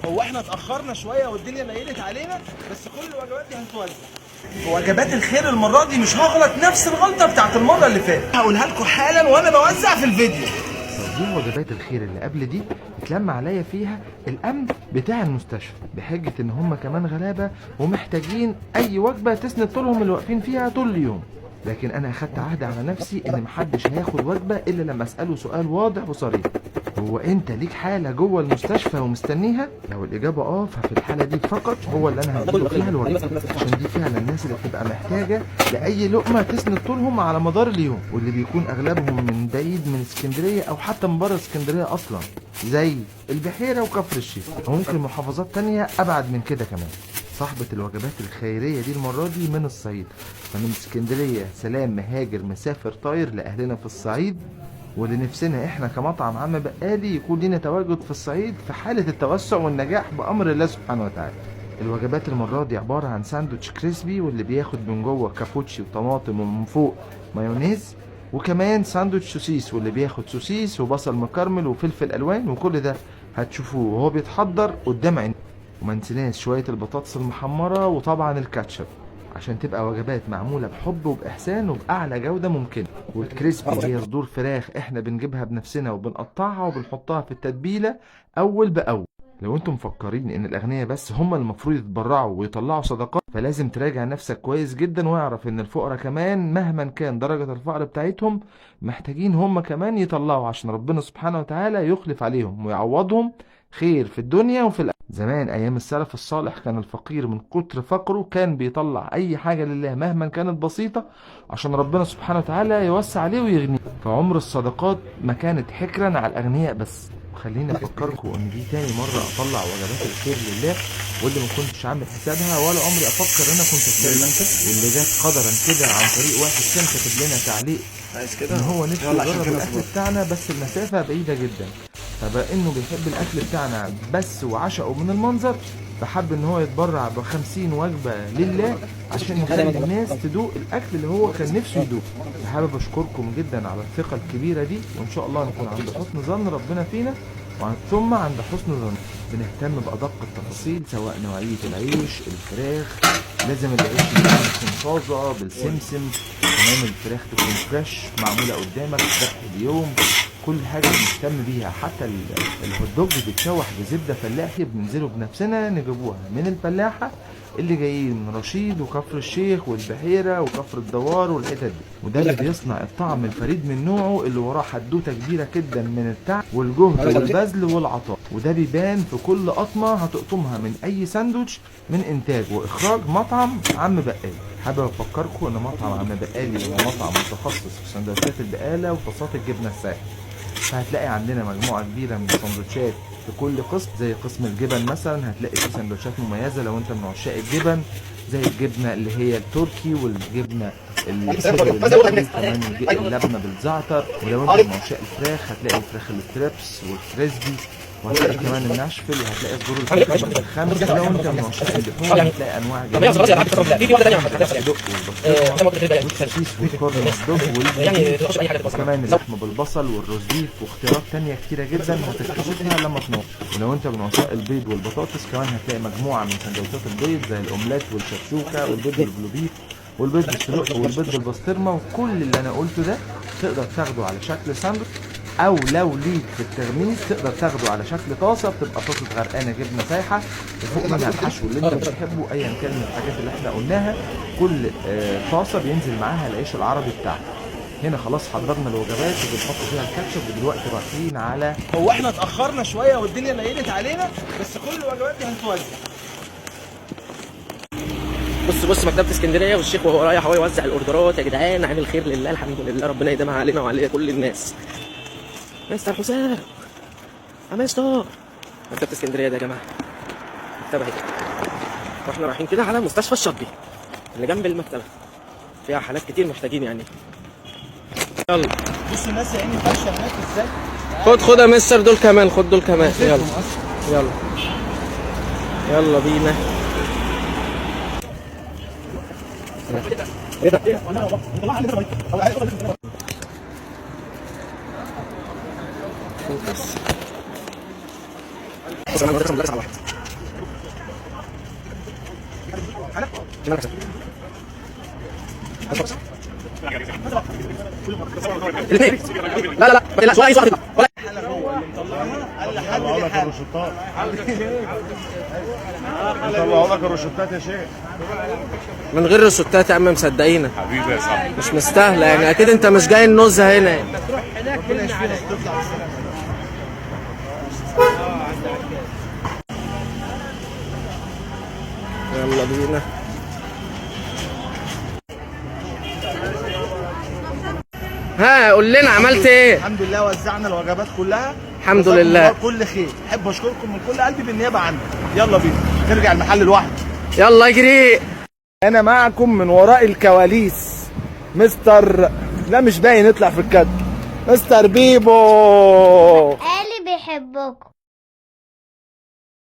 هو احنا اتاخرنا شويه والدنيا ليلت علينا، بس كل الوجبات دي هتتوزع. وجبات الخير المره دي مش هغلط نفس الغلطه بتاعت المره اللي فاتت، هقولها لكم حالا وانا بوزع في الفيديو. توزيع وجبات الخير اللي قبل دي اتلم عليا فيها الامن بتاع المستشفى بحجه ان هم كمان غلابه ومحتاجين اي وجبه تسند طولهم اللي واقفين فيها طول اليوم. لكن انا اخدت عهد على نفسي ان محدش هياخد وجبه الا لما اساله سؤال واضح وصريح: هو انت ليك حاله جوه المستشفى ومستنيها؟ لو الاجابه ففي الحاله دي فقط هو اللي انا هديله فيها الوجبه، عشان دي فعلا الناس اللي بتبقى محتاجه لاي لقمه تسند طولهم على مدار اليوم، واللي بيكون اغلبهم من بعيد من اسكندريه او حتى من بره اسكندريه اصلا، زي البحيره وكفر الشيخ، وممكن محافظات تانية ابعد من كده كمان. صاحبة الوجبات الخيرية دي المرة دي من الصعيد، فمن اسكندرية سلام مهاجر مسافر طاير لأهلنا في الصعيد، واللي نفسنا احنا كمطعم عم بقالي يكون لنا تواجد في الصعيد في حالة التوسع والنجاح بأمر الله سبحانه وتعالى. الوجبات المرة دي عبارة عن ساندوتش كريسبي واللي بياخد من جوه كابوتشي وطماطم ومن فوق مايونيز، وكمان ساندوتش سوسيس واللي بياخد سوسيس وبصل مكرمل وفلفل ألوان، وكل ده هتشوفوه وهو بيتحضر قدام عينيكم. وما نسيناش شوية البطاطس المحمرة وطبعا الكاتشب، عشان تبقى وجبات معمولة بحب وبإحسان وبأعلى جودة ممكنة. والكريسبي هي صدور فراخ احنا بنجيبها بنفسنا وبنقطعها وبنحطها في التتبيلة أول بأول. لو انتم مفكرين ان الاغنياء بس هم المفروض يتبرعوا ويطلعوا صدقات، فلازم تراجع نفسك كويس جدا واعرف ان الفقراء كمان مهما كان درجة الفقر بتاعتهم محتاجين هم كمان يطلعوا عشان ربنا سبحانه وتعالى يخلف عليهم ويعوضهم خير في الدنيا وفي الآخرة. زمان ايام السلف الصالح كان الفقير من كتر فقره كان بيطلع اي حاجة لله مهما كانت بسيطة عشان ربنا سبحانه وتعالى يوسع عليه ويغنيه. فعمر الصدقات ما كانت حكرا على الاغنياء بس. خليني افكركم ان دي تاني مرة اطلع وجبات الخير لله، واللي ما كنتش عامل حسابها ولا عمري افكر ان انا كنت اشتري، واللي جت قدرا كده عن طريق واحد كان كاتب لنا تعليق ان هو نفسه يجرب الاكل بتاعنا بس المسافة بعيدة جدا، فبقى انه بيحب الاكل بتاعنا بس وعشقه من المنظر، فحب ان هو يتبرع ب50 وجبة لله عشان يخلي الناس تدوق الاكل اللي هو كان نفسه يدوق. فحابب اشكركم جدا على الثقة الكبيرة دي، وان شاء الله نكون عند حسن ظن ربنا فينا ثم عند حسن ظن. بنهتم بأدق التفاصيل سواء نوعية العيش، الفراخ، لازم العيش يكون طازة بالسمسم، كمان الفراخ تكون فريش معمولة قدامك ذبح اليوم، كل حاجة بنهتم بيها. حتى الهوت دوج بيتشوح بزبدة فلاحي بننزله بنفسنا نجيبوها من الفلاحة اللي جايين من رشيد وكفر الشيخ والبحيرة وكفر الدوار والحتت دي، وده اللي بيصنع الطعم الفريد من نوعه اللي وراه حدوتة كبيرة جدا من التعب والجهد والبذل والعطاء، وده بيبان في كل قطمة هتقطمها من أي ساندوتش من إنتاج وإخراج مطعم عم بقالي. حابب أفكركم إن مطعم عم بقالي هو مطعم متخصص في سندوتشات البقالة وطاسات الجبنة السايحة، فهتلاقي عندنا مجموعة كبيرة من السندوتشات في كل قسم. زي قسم الجبن مثلا هتلاقي فيه سندوتشات مميزة لو انت من عشاق الجبن، زي الجبنة اللي هي التركي والجبنة كمان اللبنة بالزعتر، ولو انت من عشاق الفراخ هتلاقي الفراخ الستريبس والكريسبي، وهتلاقي كمان الناشفيل، وهتلاقي صدور الفراخ الخمس، ولو انت من عشاق اللحوم هتلاقي انواع جميله والسوسيس والكورن والدوج وكمان اللحم بالبصل والروزبيف واختيارات تانية كتيرة جدا هتكتشفها لما تنور. ولو انت من عشاق البيض والبطاطس كمان هتلاقي مجموعة من سندوتشات البيض زي الاومليت والشكشوكة والبيض بالبلوبيف والبيض بالسلق والبيض بالبسطرمة، وكل اللي انا قلته ده تقدر تاخده على شكل ساندوتش، او لو ليك في التغميس تقدر تاخده على شكل طاسه، بتبقى طاسه غرقانه جبنه سايحه وفوق منها الحشو اللي انت بتحبه ايا كان من الحاجات اللي احنا قلناها. كل طاسه بينزل معاها العيش العربي بتاعها. هنا خلاص حضرنا الوجبات وبنحط فيها الكاتشب، ودلوقتي رايحين على هو احنا اتاخرنا شويه والدنيا ليلت علينا، بس كل الوجبات دي هتتوزع. بص مكتبة اسكندرية والشيخ وهو رايح هو يوزع الاوردرات. يا جدعان عامل خير لله، الحمد لله، ربنا يديمها علينا وعلى كل الناس. مستر حسام يا مستر، مكتبة اسكندرية ده يا جماعة مكتبة اهي، واحنا رايحين كده على مستشفى الشطبي اللي جنب المكتبة، فيها حالات كتير محتاجين يعني. يلا بص الناس يا عيني فاشله هناك ازاي. خد يا مستر، دول كمان، خد دول كمان. يلا بينا. بص انا هدخل مدرس على واحد. الاثنين. لا لا لا ما تقلقش ولا اي سؤال ولا طلعوا لك الروشتات. طلعوا لك الروشتات يا شيخ. من غير الروشتات يا عم مصدقينك. حبيبي يا صاحبي. مش مستاهله يعني، اكيد انت مش جاي النزهه هنا يعني. يلا بينا. ها قول لنا عملت ايه؟ الحمد لله وزعنا الوجبات كلها. الحمد جزاكم لله. الله كل خير. احب اشكركم من كل قلبي بالنيابه عني. يلا بينا نرجع المحل لوحده. يلا اجري. انا معكم من وراء الكواليس مستر، لا مش باين يطلع في الكادر، مستر بيبو. قالي بيحبكم.